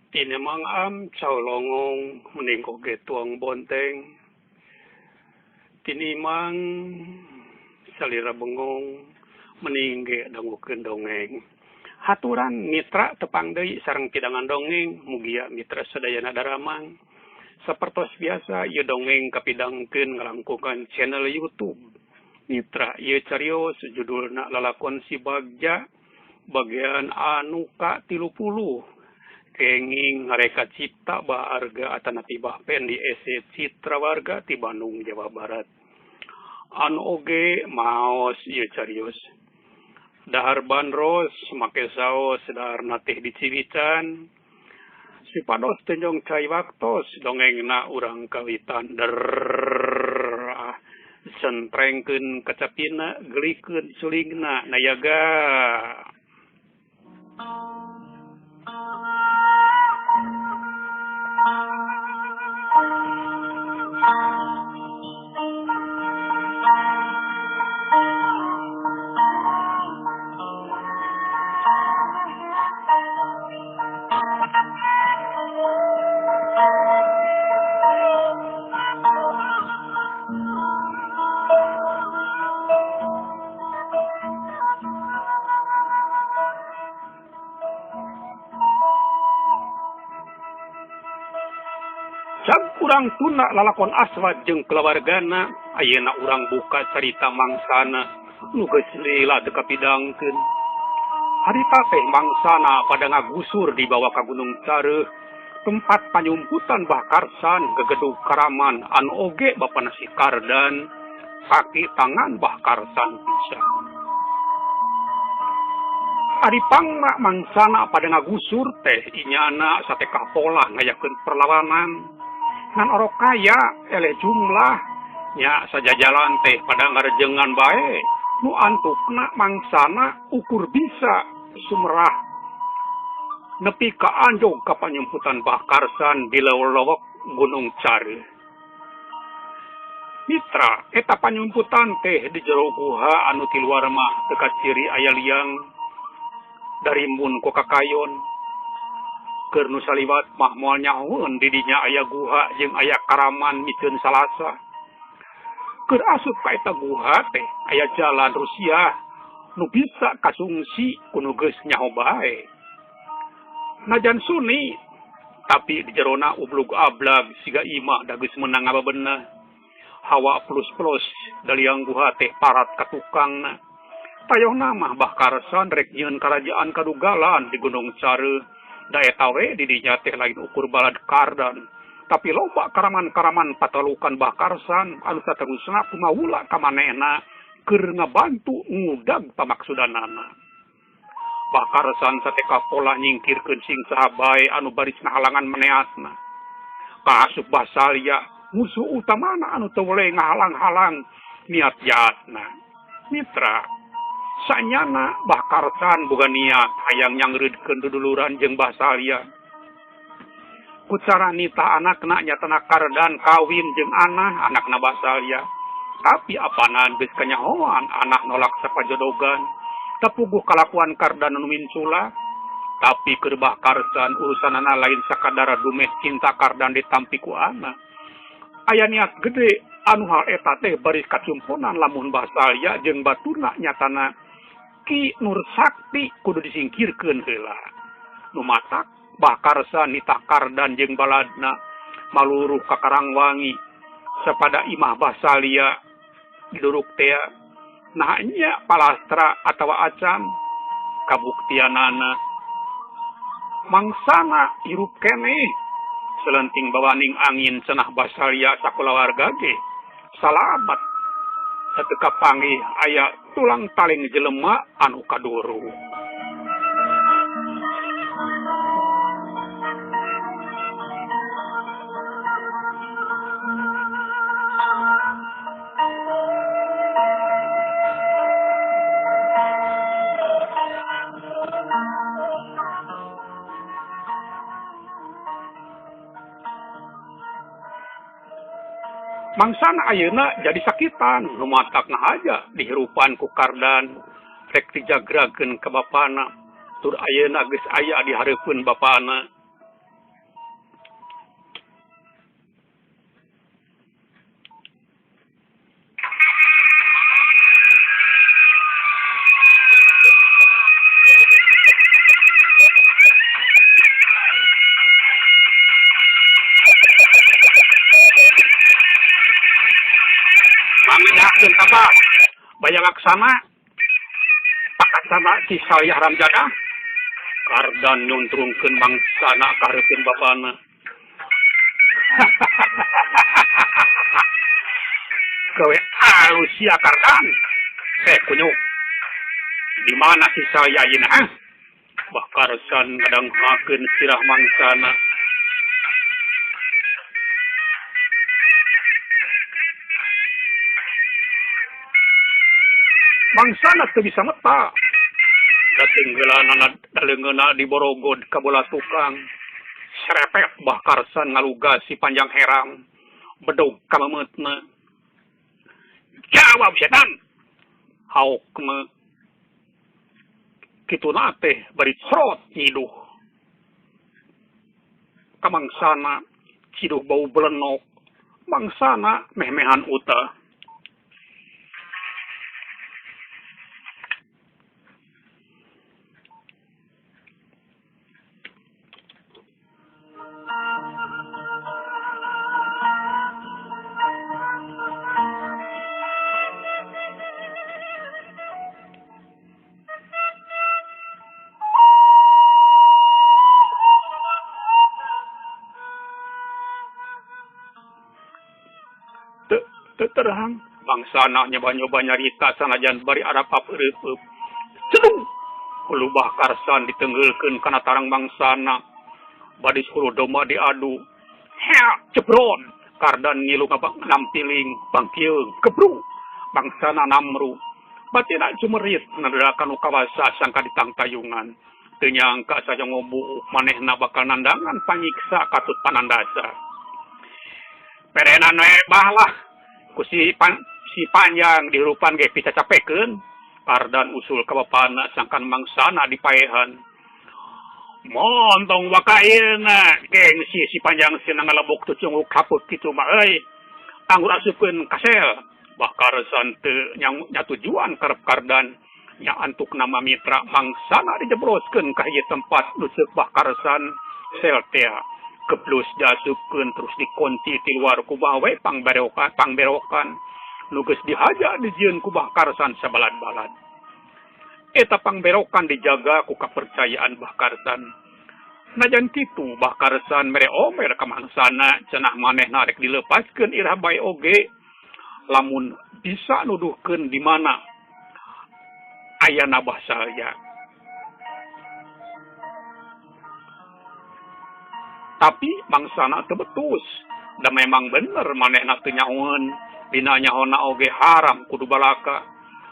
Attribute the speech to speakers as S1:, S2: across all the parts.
S1: Tinemang am caulongong meningko ge tuang bonteng. Tinimang salira bengong meningge dangukeun dongeng. Haturan mitra tepang deui sareng pidangan dongeng mugia mitra sadayana daramang. Sapertos biasa ieu dongeng kapidangkeun ngalangkungan channel YouTube. Mitra ieu carios judulna lalakon si Bagja bagian anu ka 30. Kenging ngareka cipta barga atana tibah pen di ese Citra Warga ti Bandung Jawa Barat. Anu oge maos ieu carios. Dahar bandros make saos dahar nateh diciwican. Sipados tenjong cai waktos dongengna urang kawitan sentrengkeun kacapina gelikeun sulingna nayaga. Cag urang tuna lalakon aswat jeung keluargana ayeuna urang buka carita mangsana nu geus lila teu kapidangkeun. Harita teh mangsana pada ngagusur di bawah ka Gunung Careuh, tempat panyumputan Bahkarsan gegedug Karaman anu oge bapana si Kardan saki tangan Bahkarsan pisan. Aripangna mangsana pada ngagusur teh inyana sate kapola ngayakeun perlawanan. Ngan orok kaya eleh jumlah nya sajajalan teh pada ngarejengan bae nu antukna mangsana ukur bisa sumerah nepi ka anjog ka panyumputan Bahkarsan di leuweuk Gunung Careuh. Mitra eta panyumputan teh di jero guha anu ti luar mah teu kaciri aya liang dari mun ku kakayon. Keur nu saliwat mah moal nyahoeun di dinya aya guha jeung aya Karaman mikeun salasa. Keur asup ka eta guha teh aya jalan Rusia nu bisa kasungsi ku nu geus nyaho bae. Najan suni tapi di jerona ublug ablag siga imah da geus meunang ababeunna. Hawa plus-plus daliang guha teh parat ka tukangna. Tayohna mah Bahkarsan rek nyieun karajaan kadugalan di Gunung Careuh. Da eta we di dinya teh lain ukur balad Kardan, tapi loba karaman-karaman patalukan Bahkarsan anu saterusna kumaula ka manehna keur ngabantu ngudag pamaksudanana. Bahkarsan sateka pola nyingkirkeun sing saha bae anu barisna halangan maneatna. Kaasup Basalia musuh utamana anu teu boleh ngahalang-halang niat jahatna. Mitra sanyana Bahkarsan boga niat hayang nyangreudkeun duduluran jeung Basalia. Ku cara nita anakna nyatana Kardan kawin jeung anakna Basalia. Tapi apana geus kanyahoan anak nolak sapajodogan. Tapuguh kalakuan Kardan anu minsula. Tapi keur Bahkarsan urusanana lain sakadar dumeh cinta Kardan ditampi ku anak. Aya niat gede anu hal eta teh baris kacumponan lamun Basalia jeung baturna nyatana Ki Nur Sakti kudu disingkirkeun heula. Nu matak Bahkarsan nita Kardan jeung baladna maluruh ka Karangwangi sapada imah Basalia diduruk teh nah nya palastra atawa acan kabuktianana mangsana hirup keneh selenting bawaning angin cenah Basalia sakulawarga ge salamet teu kapanggih aya tulang taling jelema anu kaduru. Mangsana ayeuna jadi sakitan lumatakna aja dihirupan ku Kardan rek dijagrakeun ka bapana tur ayeuna geus aya di hareupeun bapana. bayang laksana pakasana si Salih Ramjana Kardan nyuntrungkeun mangsana kareupeun bapana. Gawe alus sia Kardan. Kunyuk. Di mana si Salih ayeuna? Bah Karsan ngadanghakeun sirah mangsana. Mangsana teu bisa meta. Datinggeulana daleungeuna di Borogod ka bola tukang. Serepet Bah Karsan ngalugas si panjang herang. Bedog ka memetna. Jawab setan. Hauk me. Kituna teh bari srot nyiduh. Kamangsana ciduh bau belenok. Mangsana meh-mehan utah. Terang bangsana nyoba-nyoba nyarita sanajan bari arapap eureup. Cedung hulu Bah Karsan ditenggulkeun kana tarang bangsana. Badi 10 domba diadu. Hea cebron Kardan ngilu nampiling bangkieung kebrung bangsana namru. Batina jumerit naderakan kawasa sangka ditangtayungan. Teu nyangka saja ngobu manehna bakal nandangan panyiksa katut panandasa. Perenan we bahlah. Si panjang dirupan ge bisa capekeun Kardan usul ka bapana sangkan mangsana dipaehan montong wakaeuna gengsi si panjang sina ngalebok teu cunguk kaput kitu mah euy anggur asupkeun kasel Bah Karsan teu nyatujuan karep Kardan nya antuk nama mitra mangsana dijebroskeun ka ieu tempat nuseuk Bah Karsan sel teh keblus dasupkeun terus dikunci ti luar ku bawe pangberokan nu geus dihaja dijieun ku Bah Karsan sabalad-balad. Eta pangberokan dijaga ku kapercayaan Bah Karsan. Najan kitu Bah Karsan mere omer ka mangsana cenah manehna rek dilepaskeun irah bae oge lamun bisa nuduhkeun di mana ayana Bah Salya. Tapi bangsana teu betus. Da memang bener manehna teu nyahoeun dina nyahonna oge haram kudu balaka.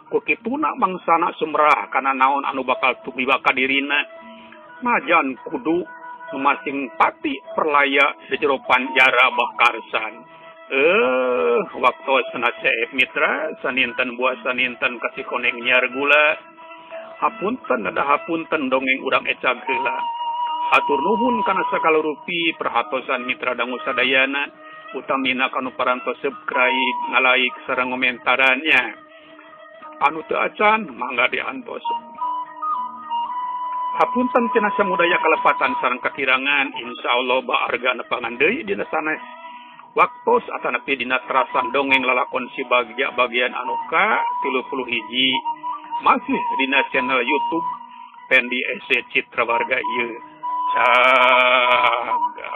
S1: Ku kituna bangsana sumrah kana naon anu bakal tumiba ka dirina. Najan kudu masing pati perlaya di jero panjara Bah Karsan. Waktu sanase mitra saninten buah saninten kasih koneng nyiar gula. Hapunten ada hapunten dongeng urang ecag heula. Atur nuhun kana sakalorupi perhatosan mitra dangu sadayana utamina kanu parantos subscribe ngalaik sareng komentarannya anu teu acan mangga diantos. Hapunten cenah samudaya kalepatan sareng kakirangan insyaallah baarga nepangan deui dina sanes waktos atanapi dina terasan dongeng lalakon si bagja bagian anu ka 31 masih dina channel YouTube Pendi SC Citra Warga ieu. Caga.